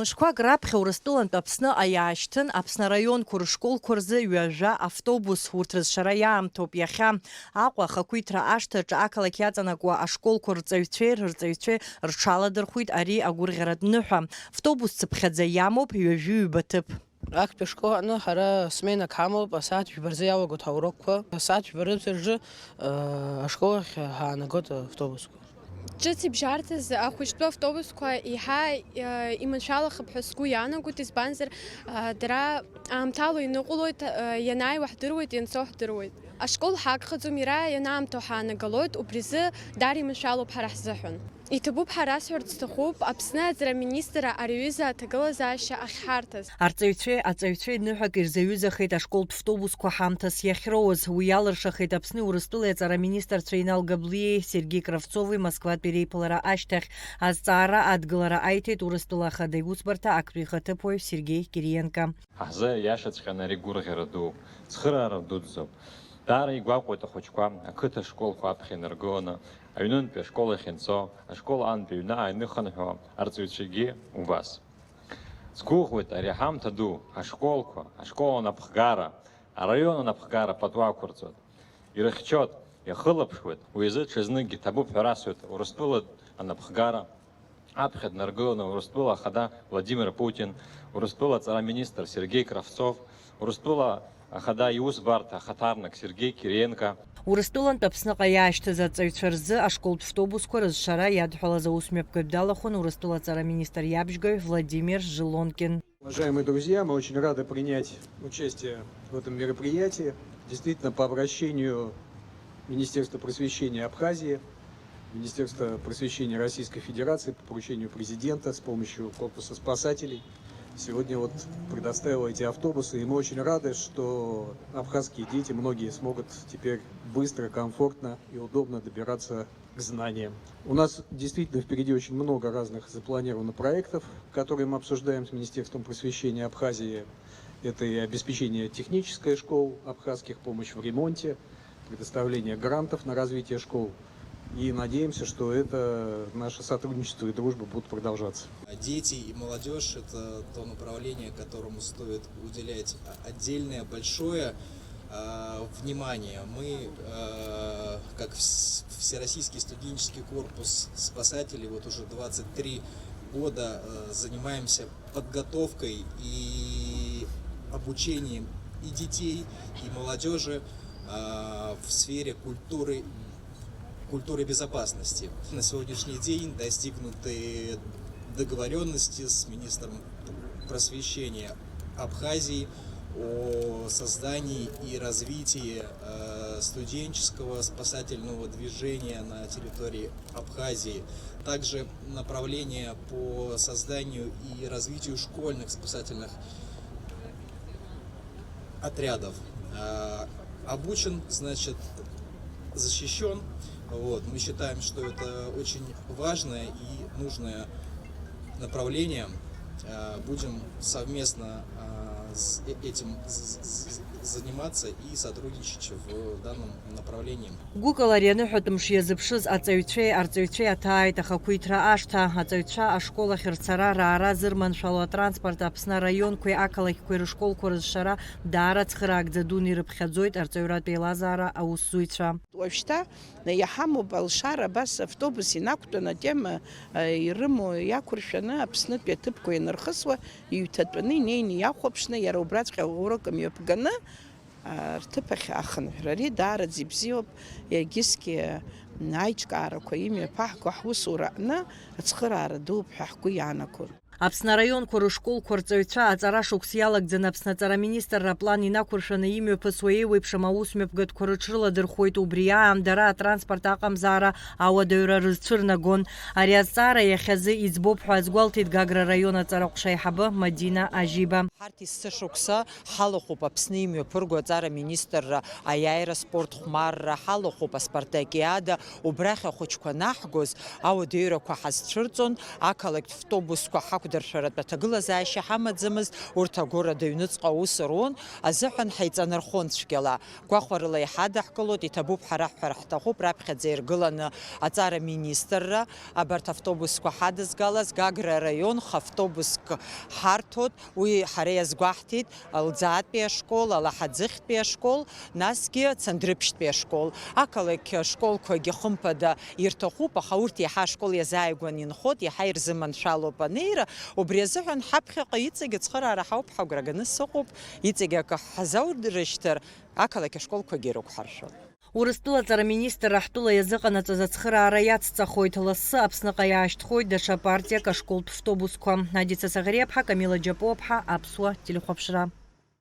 Мышқәак раԥхьа Урыстәылантә Аԥсны аиаашьҭын Аԥсны араионқәа рышколқәа рзы ҩажәа автобус урҭ рызшара иаамҭоуп иахьа Аҟәа ахақәиҭра ашҭаҿы ақалақь иаҵанакуа ашколқәа рҵаҩцәеи рҽаладырхәит ари агәырӷьаратә ныҳәа. Автобус цыԥхьаӡа иамоуп ҩажәи-ҩба ҭыԥ. Актәи ашкол аҟны ҳара сменак ҳамоуп, асааҭ жәба рзы иалагоит ҳаурокқәа. Асааҭ жәба рыбжа ашкол ахь ҳаанагоит автобусқәа. Ҿыц ибжьарҭаз ахәыҷтәы автобусқәа иаҳа иманшәалахап ҳәа сгәы иаанагоит, избанзар дара аамҭала иныҟәалоит, ианааиуа ҳдыруеит, ианцо ҳдыруеит. Ашкол ҳагхаӡом, иара ианаамҭоу ҳаанагалоит, убризы дар иманшәалоуп ҳара ҳзыҳәан. Иҭабуп ҳара сҳәарц сҭахуп, Аԥсны аӡара аминистр ари аҩыза аҭагылазаашьа ахьҳарҭаз. Аҵаҩцәеи ныҳәак ирзаҩызахеит ашколтә автобусқәа ҳамҭас иахьроуаз. Уи иалыршахеит Аԥсни Урыстәылеи аҵара аминистрцәа Инал Габлиеи, Сергеи Кравцови Москватәи реиԥылара ашьҭахь. Азҵаара адгылара аиҭеит Урыстәыла ахада иусбарҭа актәи ихаҭыԥуаҩ Сергеи Кириенко. Ҳзы иашаҵәҟьаны ари гәырӷьара дууп, цхыраара дуӡӡоуп. Даара игәаҟуеит ахәыҷқәа ақыҭа школқәа аԥхьа инаргыланы, аҩнынтәи ашкол ахь ианцо, ашкол аантәи аҩны ааиныхынҳәуа арҵаҩцәагьы убас. Сгәыӷуеит ари аҳамҭа ду ашколқәа, ашкол анапхгара, араион анапхгара пату ақәырҵоит. Ирыхьчоит, иахылаԥшуеит, уи азы ҽазныкгьы ҭабуп ҳәа расҳәоит Урыстәыла анапхгара аԥхьа днаргыланы Урыстәыла ахада Владимир Путин, Урыстәыла аҵара аминистр Сергеи Кравцов, Урыстәыла ахада иусбарҭа ахаҭарнак Сергеи Кириенко. Урыстәылантә Аԥсныҟа иаашьҭыз аҵаҩцәа рзы ашколтә автобусқәа рызшара иадҳәалаз аусмҩаԥгаҩ далахәын Урыстәыла аҵара аминистр иабжьгаҩ Владимир Жилонкин. Уважаемые друзья, мы очень рады принять участие в этом мероприятии. Действительно, по обращению Министерства просвещения Абхазии, Министерства просвещения Российской Федерации по поручению президента с помощью корпуса спасателей сегодня вот предоставила эти автобусы, и мы очень рады, что абхазские дети, многие смогут теперь быстро, комфортно и удобно добираться к знаниям. У нас действительно впереди очень много разных запланировано проектов, которые мы обсуждаем с Министерством просвещения Абхазии. Это и обеспечение технической школ абхазских, помощь в ремонте, предоставление грантов на развитие школ. И надеемся, что это наше сотрудничество и дружба будут продолжаться. Дети и молодежь – это то направление, которому стоит уделять отдельное большое внимание. Мы, как Всероссийский студенческий корпус спасателей, вот уже 23 года занимаемся подготовкой и обучением и детей, и молодежи в сфере культуры безопасности. На сегодняшний день достигнуты договоренности с министром просвещения Абхазии о создании и развитии студенческого спасательного движения на территории Абхазии. Также направление по созданию и развитию школьных спасательных отрядов. Обучен, значит, защищен. Вот. Мы считаем, что это очень важное и нужное направление. Будем совместно с этим заниматься и сотрудничать в данном направлении. Гәыкала аныҳәатәымш иазыԥшыз аҵаҩцәеи арҵаҩцәеи аҭааит ахақәиҭра ашҭа, аҵаҩцәа ашкол ахь рцара раара зырманшәало атранспорт Аԥсны араионқәеи ақалақьқәеи рышколқәа рызшара даара цхыраагӡа дуны ирыԥхьаӡоит арҵаҩратә еилазаара аусзуҩцәа. Уажәшьҭа иаҳамоуп алшара абас автобус инақәтәаны атема ирымоу иақәыршәаны Аԥснытәи аҭыԥқәа ианырхысуа иҩҭатәаны инеины иахәаԥшны иара убраҵәҟьа аурок мҩаԥганы рҭыԥ ахь ахынҳәра. Ари даараӡа ибзиоуп, иаргьысгьы аиҿкаарақәа имҩаԥаҳго ҳусура аҟны ацхыраара дууп ҳәа ҳгәы иаанагоит. Аԥсны араионқәа рышколқәа рҵаҩцәа аҵара шықәс иалагӡаны Аԥсны аҵара аминистрра аплан инақәыршәаны имҩаԥысуа еиуеиԥшым аусмҩаԥгатәқәа рыҽрыладырхәуеит. Убри аамдара атранспорт аҟамзаара ауадаҩра рызцәырнагон. Ари азҵаара иахьазы иӡбоуп ҳәа азгәалҭеит Гагра араион аҵараҟәша аиҳабы Мадина Ажиба. Ҳарҭ есышықәса ҳалахәуп Аԥсны имҩаԥырго аҵара аминистрра аиааира спорт хәмарра, ҳалахәуп аспартакиада, убрахь ахәыҷқәа наҳгоз ауадаҩрақәа ҳазцәырҵон, ақалақьтә автобусқәа ҳақәдыргылон аиқәдыршәаратә аҭагылазаашьа ҳамаӡамызт, урҭ агәыра ҩныҵҟа аус рун, азыҳәан ҳаиҵанархон цәгьала. Гәахәарыла иҳадаҳкылоит, иҭабуп ҳара ҳҳәар ҳҭахуп, раԥхьаӡа иргыланы аҵара министрра, абарҭ автобусқәа ҳадызгалаз, Гагра араион автобуск ҳарҭот, уи ҳара иазгәаҳҭеит Лӡаатәи ашкол, Алаҳаӡыхьтәи ашкол, насгьы Цандрыԥшьтәи ашкол. Ақалақь школқәагьы хымԥада ирҭахуп, аха урҭ иаҳа ашкол иазааигәан инхот, иаҳа ирзыманшәалоуп анеира, убри азыҳәан ҳаԥхьаҟа иҵегь ацхыраара ҳауп, ҳагәра ганы сыҟоуп, иҵегь акы ҳзаурышьҭыр, ақалақь ашколқәагьы ирықәҳаршәот. Урыстәылаҵара министрра ҳтәыла иазыҟанаҵаз ацхыраара иацҵахоит, лассы Аԥсныҟа иаашьҭхоит даҽа партиак ашколтә втобусқәа. Надица Саӷариаԥҳа, Камила Џьапуаԥҳа, Аԥсуа телехәаԥшра.